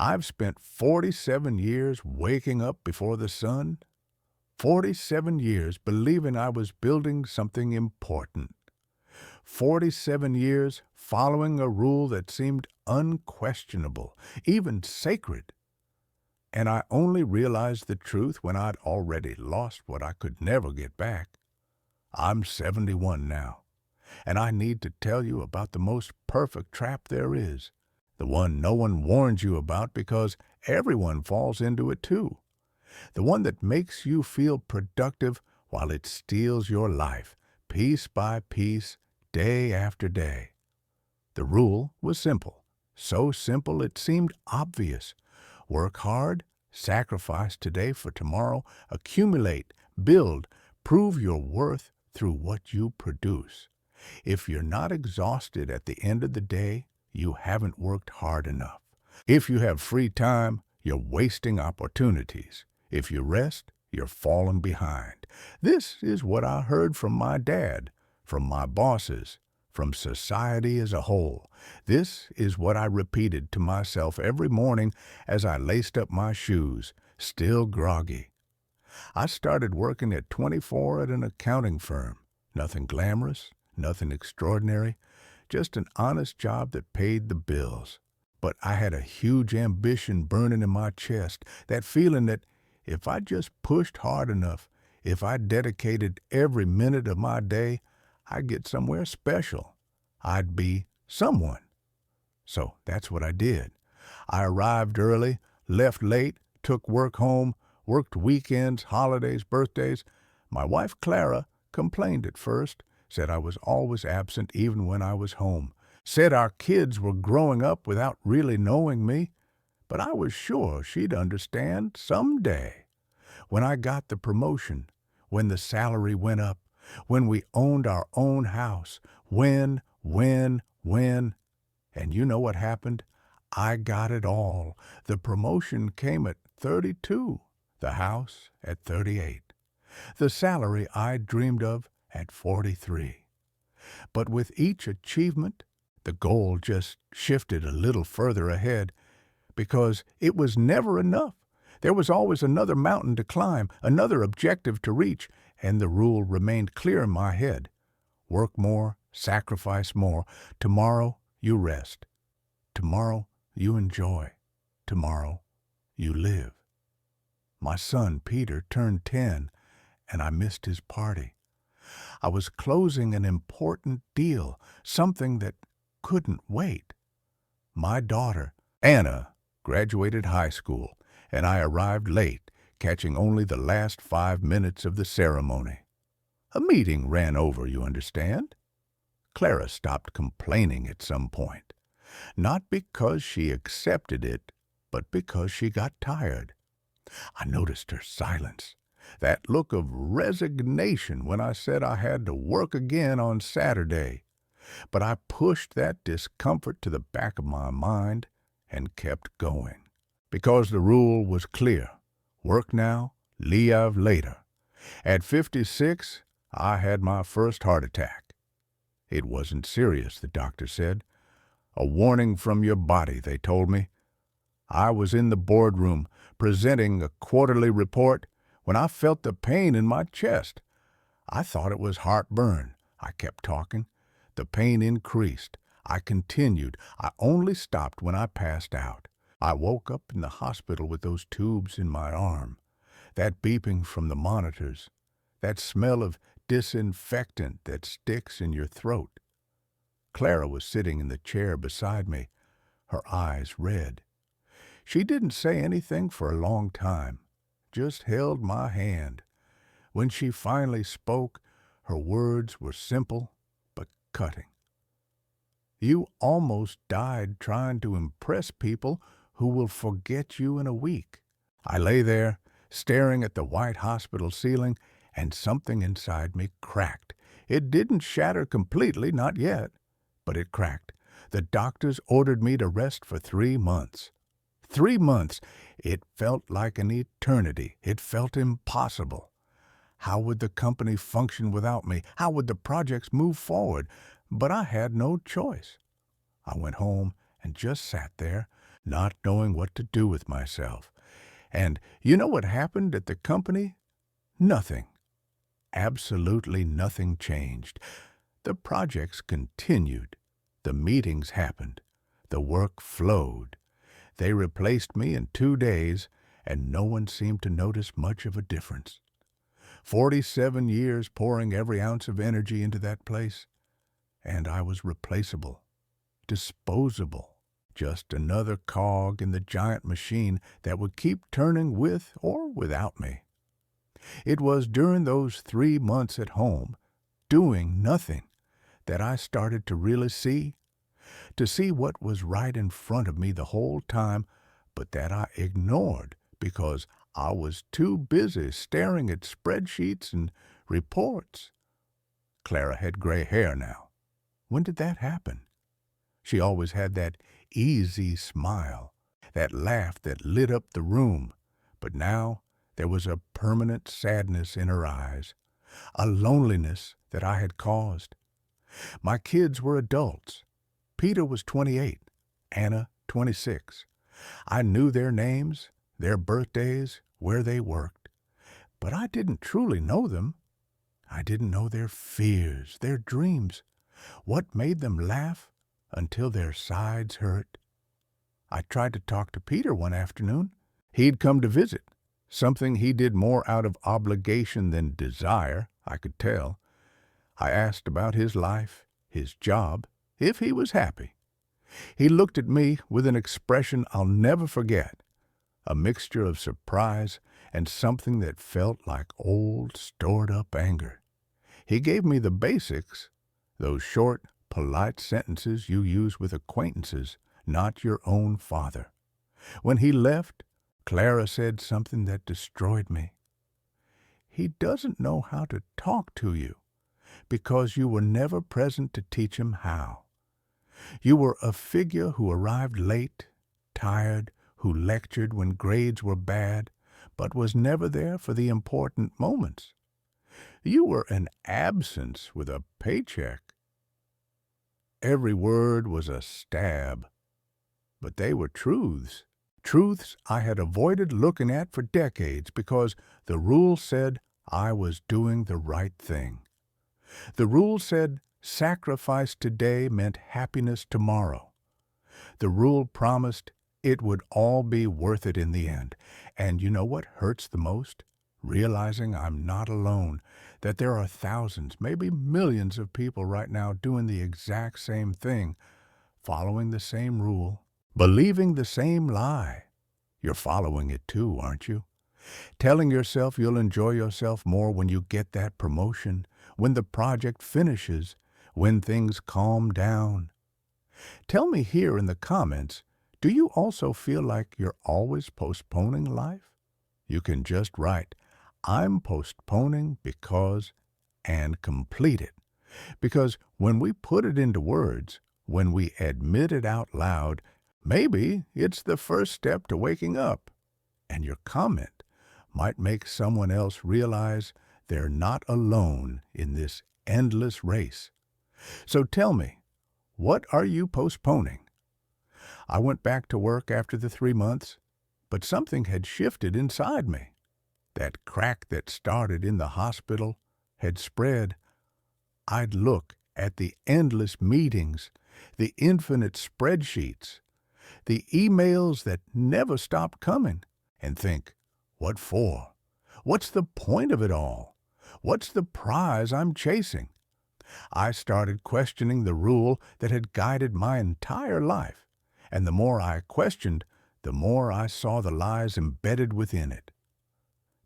I've spent 47 years waking up before the sun, 47 years believing I was building something important, 47 years following a rule that seemed unquestionable, even sacred. And I only realized the truth when I'd already lost what I could never get back. I'm 71 now, and I need to tell you about the most perfect trap there is, the one no one warns you about because everyone falls into it too, the one that makes you feel productive while it steals your life, piece by piece, day after day. The rule was simple, so simple it seemed obvious. Work hard, sacrifice today for tomorrow, accumulate, build, prove your worth through what you produce. If you're not exhausted at the end of the day, you haven't worked hard enough. If you have free time, you're wasting opportunities. If you rest, you're falling behind. This is what I heard from my dad, from my bosses, from society as a whole. This is what I repeated to myself every morning as I laced up my shoes, still groggy. I started working at 24 at an accounting firm. Nothing glamorous, nothing extraordinary, just an honest job that paid the bills. But I had a huge ambition burning in my chest, that feeling that if I just pushed hard enough, if I dedicated every minute of my day, I'd get somewhere special. I'd be someone. So that's what I did. I arrived early, left late, took work home, worked weekends, holidays, birthdays. My wife, Clara, complained at first, said I was always absent even when I was home, said our kids were growing up without really knowing me. But I was sure she'd understand someday. When I got the promotion, when the salary went up, when we owned our own house, when, and you know what happened? I got it all. The promotion came at 32, the house at 38, the salary I dreamed of at 43. But with each achievement, the goal just shifted a little further ahead, because it was never enough. There was always another mountain to climb, another objective to reach, and the rule remained clear in my head. Work more, sacrifice more. Tomorrow, you rest. Tomorrow, you enjoy. Tomorrow, you live. My son, Peter, turned 10, and I missed his party. I was closing an important deal, something that couldn't wait. My daughter, Anna, graduated high school, and I arrived late, catching only the last 5 minutes of the ceremony. A meeting ran over, you understand? Clara stopped complaining at some point, not because she accepted it, but because she got tired. I noticed her silence, that look of resignation when I said I had to work again on Saturday. But I pushed that discomfort to the back of my mind and kept going, because the rule was clear. Work now, leave later. At 56, I had my first heart attack. It wasn't serious, the doctor said. A warning from your body, they told me. I was in the boardroom presenting a quarterly report when I felt the pain in my chest. I thought it was heartburn. I kept talking. The pain increased. I continued. I only stopped when I passed out. I woke up in the hospital with those tubes in my arm, that beeping from the monitors, that smell of disinfectant that sticks in your throat. Clara was sitting in the chair beside me, her eyes red. She didn't say anything for a long time, just held my hand. When she finally spoke, her words were simple but cutting. You almost died trying to impress people who will forget you in a week. I lay there, staring at the white hospital ceiling, and something inside me cracked. It didn't shatter completely, not yet, but it cracked. The doctors ordered me to rest for 3 months. 3 months! It felt like an eternity. It felt impossible. How would the company function without me? How would the projects move forward? But I had no choice. I went home and just sat there, not knowing what to do with myself. And you know what happened at the company? Nothing. Absolutely nothing changed. The projects continued. The meetings happened. The work flowed. They replaced me in 2 days, and no one seemed to notice much of a difference. 47 years pouring every ounce of energy into that place, and I was replaceable, disposable, just another cog in the giant machine that would keep turning with or without me. It was during those 3 months at home, doing nothing, that I started to really see what was right in front of me the whole time, but that I ignored because I was too busy staring at spreadsheets and reports. Clara had gray hair now. When did that happen? She always had that easy smile, that laugh that lit up the room, but now there was a permanent sadness in her eyes, a loneliness that I had caused. My kids were adults. Peter was 28, Anna 26. I knew their names, their birthdays, where they worked. But I didn't truly know them. I didn't know their fears, their dreams, what made them laugh until their sides hurt. I tried to talk to Peter one afternoon. He'd come to visit, something he did more out of obligation than desire, I could tell. I asked about his life, his job, if he was happy. He looked at me with an expression I'll never forget, a mixture of surprise and something that felt like old, stored-up anger. He gave me the basics, those short, polite sentences you use with acquaintances, not your own father. When he left, Clara said something that destroyed me. He doesn't know how to talk to you because you were never present to teach him how. You were a figure who arrived late, tired, who lectured when grades were bad, but was never there for the important moments. You were an absence with a paycheck. Every word was a stab, but they were truths. Truths I had avoided looking at for decades because the rule said I was doing the right thing. The rule said sacrifice today meant happiness tomorrow. The rule promised it would all be worth it in the end. And you know what hurts the most? Realizing I'm not alone, that there are thousands, maybe millions of people right now doing the exact same thing, following the same rule, believing the same lie. You're following it too, aren't you? Telling yourself you'll enjoy yourself more when you get that promotion, when the project finishes, when things calm down. Tell me here in the comments, do you also feel like you're always postponing life? You can just write, I'm postponing because, and complete it. Because when we put it into words, when we admit it out loud, maybe it's the first step to waking up. And your comment might make someone else realize they're not alone in this endless race. So tell me, what are you postponing? I went back to work after the 3 months, but something had shifted inside me. That crack that started in the hospital had spread. I'd look at the endless meetings, the infinite spreadsheets, the emails that never stopped coming, and think, what for? What's the point of it all? What's the prize I'm chasing? I started questioning the rule that had guided my entire life, and the more I questioned, the more I saw the lies embedded within it.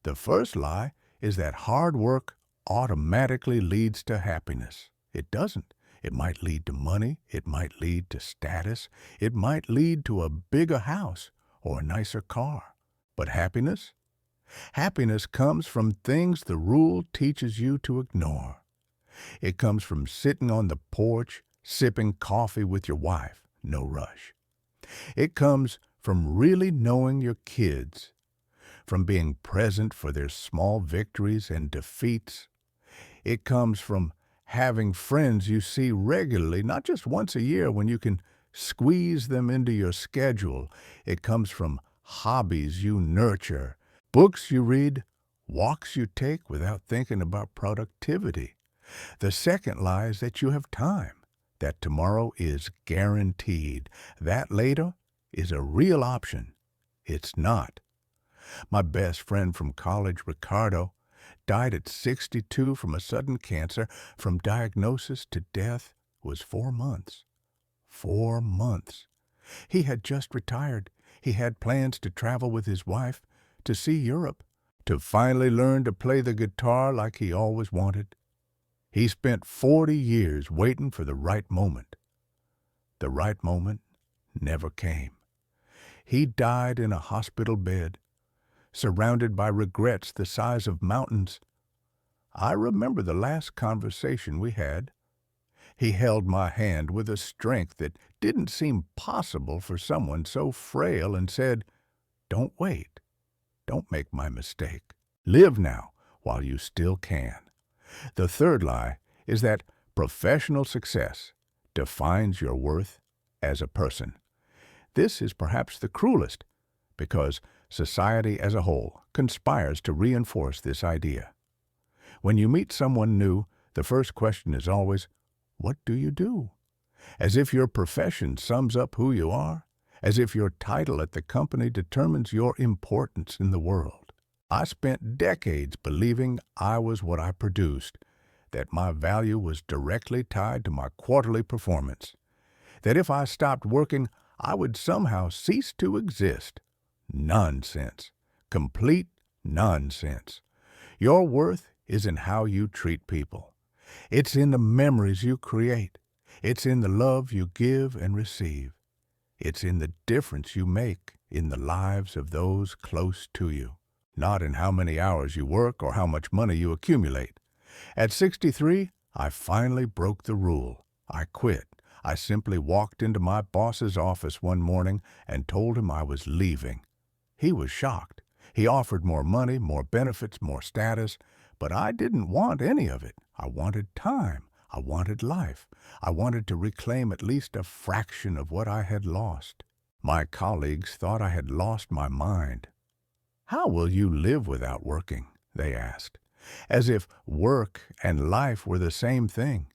The first lie is that hard work automatically leads to happiness. It doesn't. It might lead to money, it might lead to status, it might lead to a bigger house or a nicer car. But happiness? Happiness comes from things the rule teaches you to ignore. It comes from sitting on the porch, sipping coffee with your wife, no rush. It comes from really knowing your kids, from being present for their small victories and defeats. It comes from having friends you see regularly, not just once a year when you can Squeeze them into your schedule. It comes from hobbies you nurture, books you read, walks you take without thinking about productivity. The second lie is that you have time, that tomorrow is guaranteed. That later is a real option. It's not. My best friend from college, Ricardo, died at 62 from a sudden cancer. From diagnosis to death was 4 months. 4 months. He had just retired. He had plans to travel with his wife, to see Europe, to finally learn to play the guitar like he always wanted. He spent 40 years waiting for the right moment. The right moment never came. He died in a hospital bed, surrounded by regrets the size of mountains. I remember the last conversation we had. He held my hand with a strength that didn't seem possible for someone so frail and said, "Don't wait. Don't make my mistake. Live now while you still can." The third lie is that professional success defines your worth as a person. This is perhaps the cruelest, because society as a whole conspires to reinforce this idea. When you meet someone new, the first question is always, "What do you do?" As if your profession sums up who you are, as if your title at the company determines your importance in the world. I spent decades believing I was what I produced, that my value was directly tied to my quarterly performance, that if I stopped working, I would somehow cease to exist. Nonsense. Complete nonsense. Your worth is in how you treat people. It's in the memories you create. It's in the love you give and receive. It's in the difference you make in the lives of those close to you, not in how many hours you work or how much money you accumulate. At 63, I finally broke the rule. I quit. I simply walked into my boss's office one morning and told him I was leaving. He was shocked. He offered more money, more benefits, more status, but I didn't want any of it. I wanted time. I wanted life. I wanted to reclaim at least a fraction of what I had lost. My colleagues thought I had lost my mind. "How will you live without working?" they asked, as if work and life were the same thing,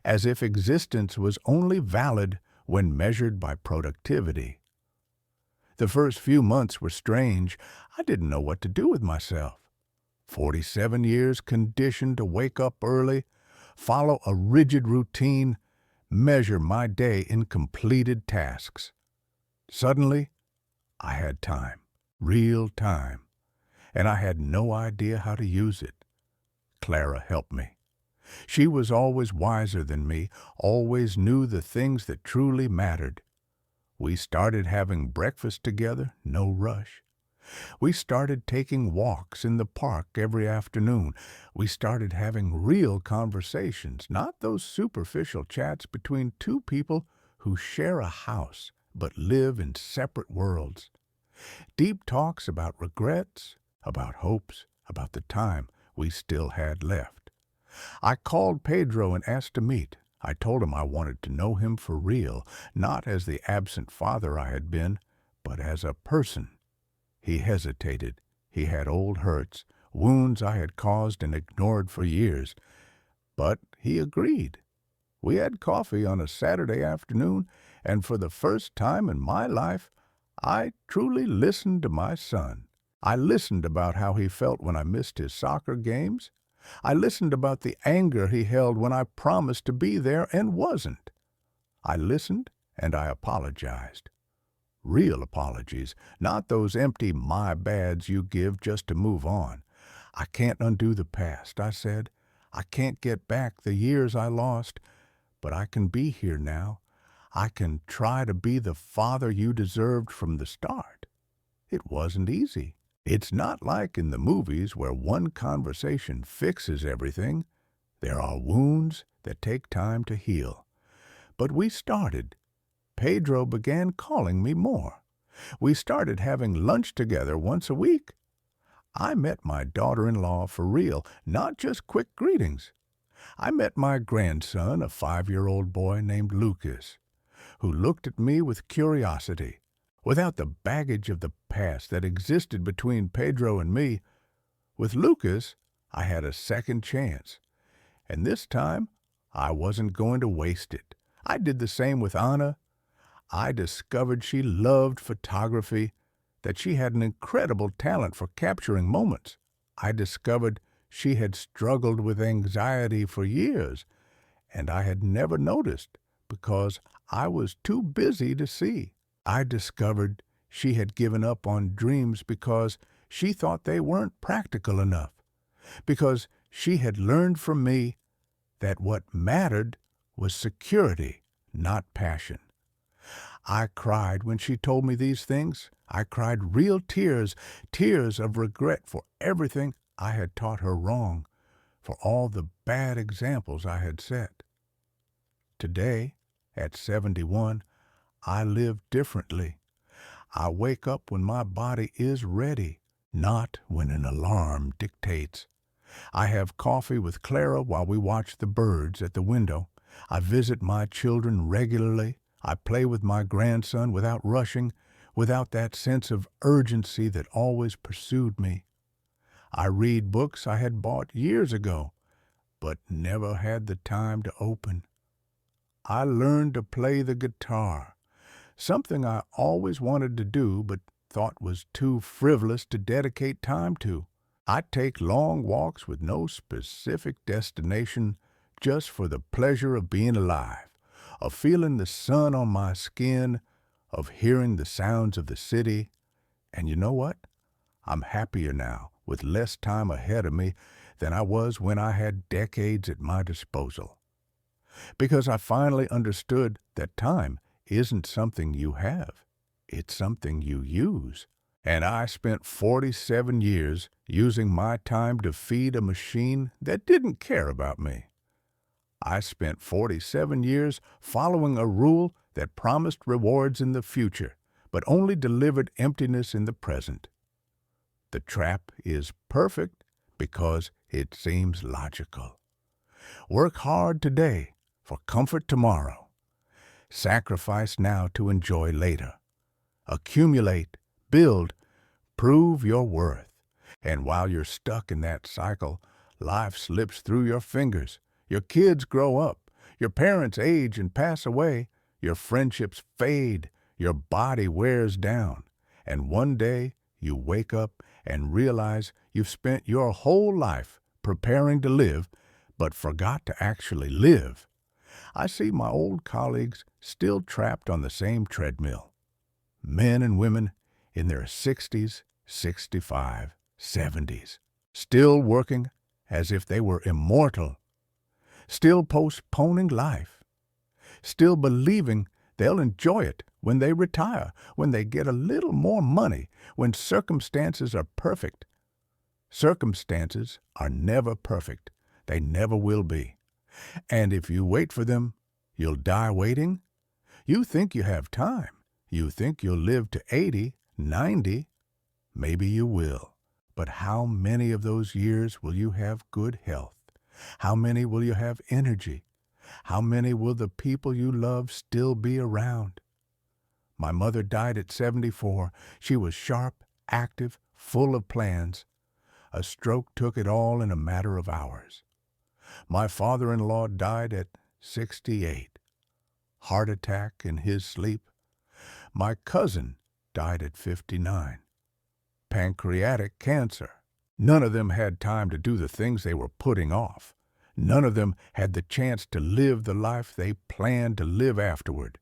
as if existence was only valid when measured by productivity. The first few months were strange. I didn't know what to do with myself. 47 years conditioned to wake up early, follow a rigid routine, measure my day in completed tasks. Suddenly, I had time, real time, and I had no idea how to use it. Clara helped me. She was always wiser than me, always knew the things that truly mattered. We started having breakfast together, no rush. We started taking walks in the park every afternoon. We started having real conversations, not those superficial chats between two people who share a house but live in separate worlds. Deep talks about regrets, about hopes, about the time we still had left. I called Pedro and asked to meet. I told him I wanted to know him for real, not as the absent father I had been, but as a person. He hesitated. He had old hurts, wounds I had caused and ignored for years. But he agreed. We had coffee on a Saturday afternoon, and for the first time in my life, I truly listened to my son. I listened about how he felt when I missed his soccer games. I listened about the anger he held when I promised to be there and wasn't. I listened and I apologized. Real apologies, not those empty my bads you give just to move on. "I can't undo the past," I said. "I can't get back the years I lost, but I can be here now. I can try to be the father you deserved from the start." It wasn't easy. It's not like in the movies where one conversation fixes everything. There are wounds that take time to heal. But we started. Pedro began calling me more. We started having lunch together once a week. I met my daughter-in-law for real, not just quick greetings. I met my grandson, a 5-year-old boy named Lucas. who looked at me with curiosity. Without the baggage of the past that existed between Pedro and me, with Lucas, I had a second chance. And this time, I wasn't going to waste it. I did the same with Anna. I discovered she loved photography, that she had an incredible talent for capturing moments. I discovered she had struggled with anxiety for years, and I had never noticed because I was too busy to see. I discovered she had given up on dreams because she thought they weren't practical enough, because she had learned from me that what mattered was security, not passion. I cried when she told me these things. I cried real tears, tears of regret for everything I had taught her wrong, for all the bad examples I had set. Today, at 71, I live differently. I wake up when my body is ready, not when an alarm dictates. I have coffee with Clara while we watch the birds at the window. I visit my children regularly. I play with my grandson without rushing, without that sense of urgency that always pursued me. I read books I had bought years ago, but never had the time to open. I learned to play the guitar, something I always wanted to do but thought was too frivolous to dedicate time to. I take long walks with no specific destination, just for the pleasure of being alive, of feeling the sun on my skin, of hearing the sounds of the city. And you know what? I'm happier now, with less time ahead of me than I was when I had decades at my disposal. Because I finally understood that time isn't something you have, it's something you use. And I spent 47 years using my time to feed a machine that didn't care about me. I spent 47 years following a rule that promised rewards in the future, but only delivered emptiness in the present. The trap is perfect because it seems logical. Work hard today for comfort tomorrow. Sacrifice now to enjoy later. Accumulate, build, prove your worth. And while you're stuck in that cycle, life slips through your fingers. Your kids grow up. Your parents age and pass away. Your friendships fade. Your body wears down. And one day you wake up and realize you've spent your whole life preparing to live, but forgot to actually live. I see my old colleagues still trapped on the same treadmill. Men and women in their 60s, 65, 70s, still working as if they were immortal, still postponing life, still believing they'll enjoy it when they retire, when they get a little more money, when circumstances are perfect. Circumstances are never perfect. They never will be. And if you wait for them, you'll die waiting. You think you have time. You think you'll live to 80, 90. Maybe you will. But how many of those years will you have good health? How many will you have energy? How many will the people you love still be around? My mother died at 74. She was sharp, active, full of plans. A stroke took it all in a matter of hours. My father-in-law died at 68. Heart attack in his sleep. My cousin died at 59. Pancreatic cancer. None of them had time to do the things they were putting off. None of them had the chance to live the life they planned to live afterward.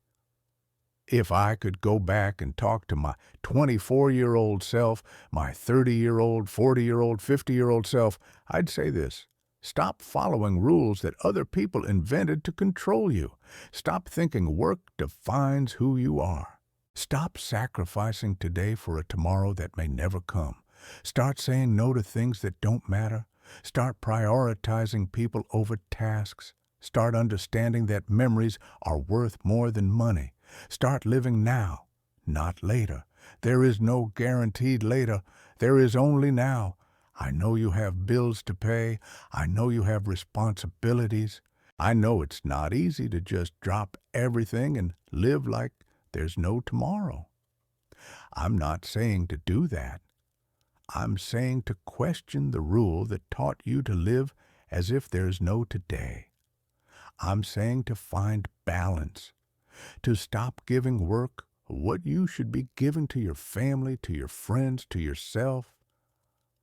If I could go back and talk to my 24-year-old self, my 30-year-old, 40-year-old, 50-year-old self, I'd say this: stop following rules that other people invented to control you. Stop thinking work defines who you are. Stop sacrificing today for a tomorrow that may never come. Start saying no to things that don't matter. Start prioritizing people over tasks. Start understanding that memories are worth more than money. Start living now, not later. There is no guaranteed later. There is only now. I know you have bills to pay. I know you have responsibilities. I know it's not easy to just drop everything and live like there's no tomorrow. I'm not saying to do that. I'm saying to question the rule that taught you to live as if there's no today. I'm saying to find balance, to stop giving work what you should be giving to your family, to your friends, to yourself.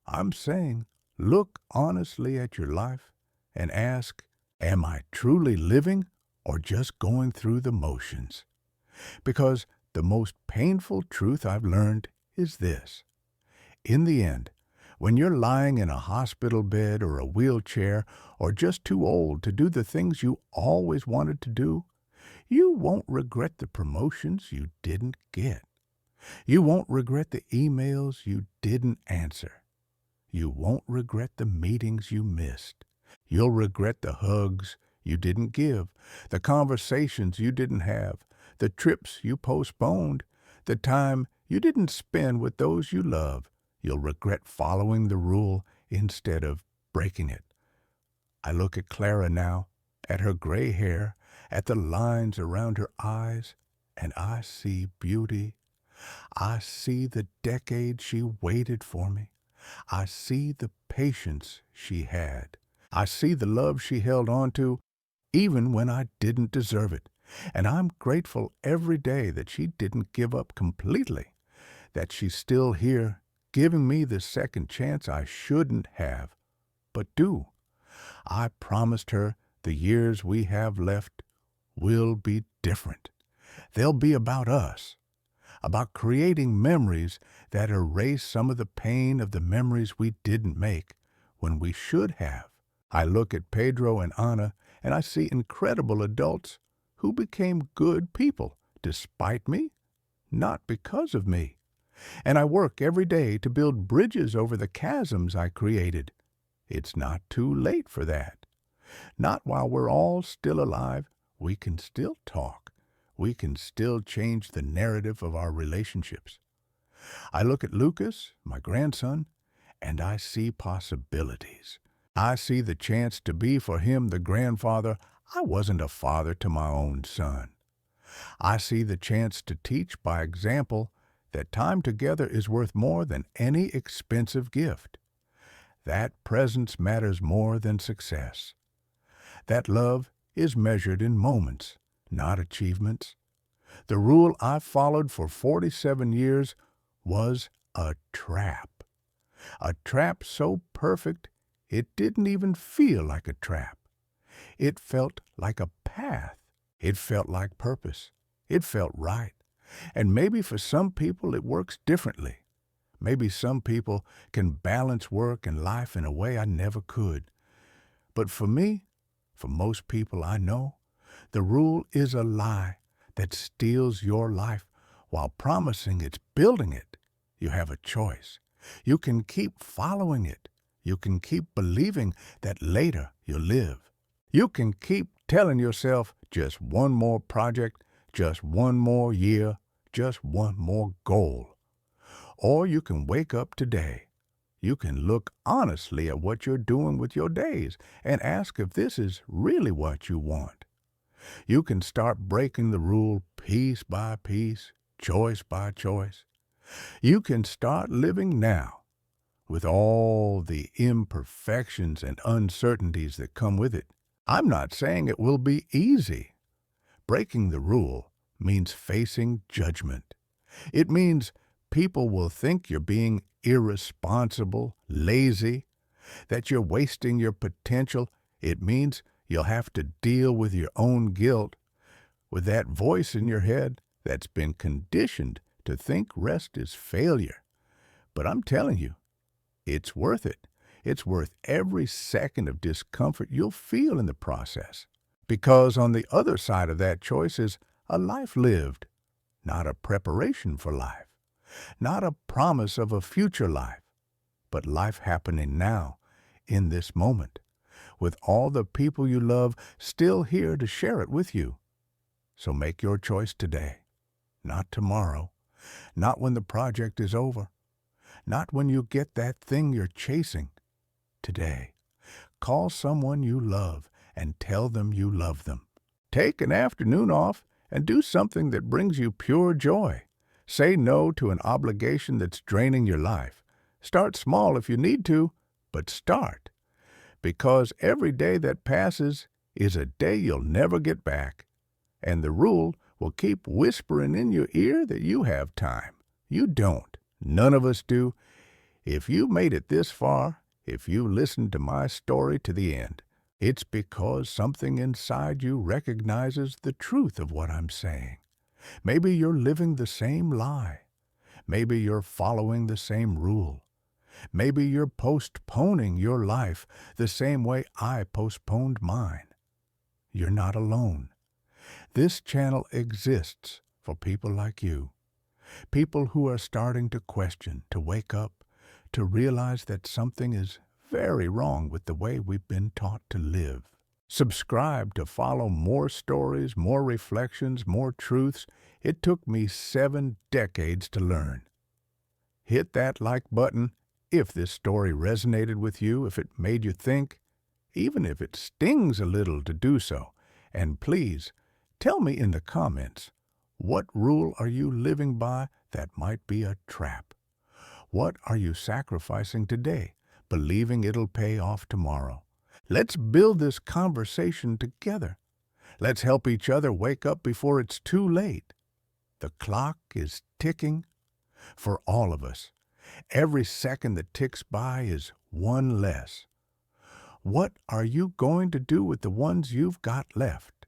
I'm saying look honestly at your life and ask, am I truly living or just going through the motions? Because the most painful truth I've learned is this. In the end, when you're lying in a hospital bed or a wheelchair or just too old to do the things you always wanted to do, you won't regret the promotions you didn't get. You won't regret the emails you didn't answer. You won't regret the meetings you missed. You'll regret the hugs you didn't give, the conversations you didn't have, the trips you postponed, the time you didn't spend with those you love. You'll regret following the rule instead of breaking it. I look at Clara now, at her gray hair, at the lines around her eyes, and I see beauty. I see the decades she waited for me. I see the patience she had. I see the love she held on to even when I didn't deserve it. And I'm grateful every day that she didn't give up completely, that she's still here, giving me the second chance I shouldn't have, but do. I promised her the years we have left will be different. They'll be about us, about creating memories that erase some of the pain of the memories we didn't make when we should have. I look at Pedro and Ana, and I see incredible adults who became good people despite me, not because of me. And I work every day to build bridges over the chasms I created. It's not too late for that. Not while we're all still alive. We can still talk. We can still change the narrative of our relationships. I look at Lucas, my grandson, and I see possibilities. I see the chance to be for him the grandfather I wasn't a father to my own son. I see the chance to teach by example that time together is worth more than any expensive gift. That presence matters more than success. That love is measured in moments, not achievements. The rule I followed for 47 years was a trap. A trap so perfect it didn't even feel like a trap. It felt like a path. It felt like purpose. It felt right. And maybe for some people it works differently. Maybe some people can balance work and life in a way I never could. But for me, for most people I know, the rule is a lie that steals your life while promising it's building it. You have a choice. You can keep following it. You can keep believing that later you'll live. You can keep telling yourself just one more project, just one more year, just one more goal. Or you can wake up today. You can look honestly at what you're doing with your days and ask if this is really what you want. You can start breaking the rule piece by piece, choice by choice. You can start living now with all the imperfections and uncertainties that come with it. I'm not saying it will be easy. Breaking the rule means facing judgment. It means people will think you're being irresponsible, lazy, that you're wasting your potential. It means you'll have to deal with your own guilt, with that voice in your head that's been conditioned to think rest is failure. But I'm telling you, it's worth it. It's worth every second of discomfort you'll feel in the process. Because on the other side of that choice is a life lived, not a preparation for life, not a promise of a future life, but life happening now, in this moment, with all the people you love still here to share it with you. So make your choice today, not tomorrow, not when the project is over, not when you get that thing you're chasing. Today, call someone you love and tell them you love them. Take an afternoon off and do something that brings you pure joy. Say no to an obligation that's draining your life. Start small if you need to, but start. Because every day that passes is a day you'll never get back. And the rule will keep whispering in your ear that you have time. You don't. None of us do. If you made it this far, if you listened to my story to the end, it's because something inside you recognizes the truth of what I'm saying. Maybe you're living the same lie. Maybe you're following the same rule. Maybe you're postponing your life the same way I postponed mine. You're not alone. This channel exists for people like you. People who are starting to question, to wake up, to realize that something is very wrong with the way we've been taught to live. Subscribe to follow more stories, more reflections, more truths. It took me 7 decades to learn. Hit that like button if this story resonated with you, if it made you think, even if it stings a little to do so. And please, tell me in the comments, what rule are you living by that might be a trap? What are you sacrificing today, believing it'll pay off tomorrow? Let's build this conversation together. Let's help each other wake up before it's too late. The clock is ticking for all of us. Every second that ticks by is one less. What are you going to do with the ones you've got left?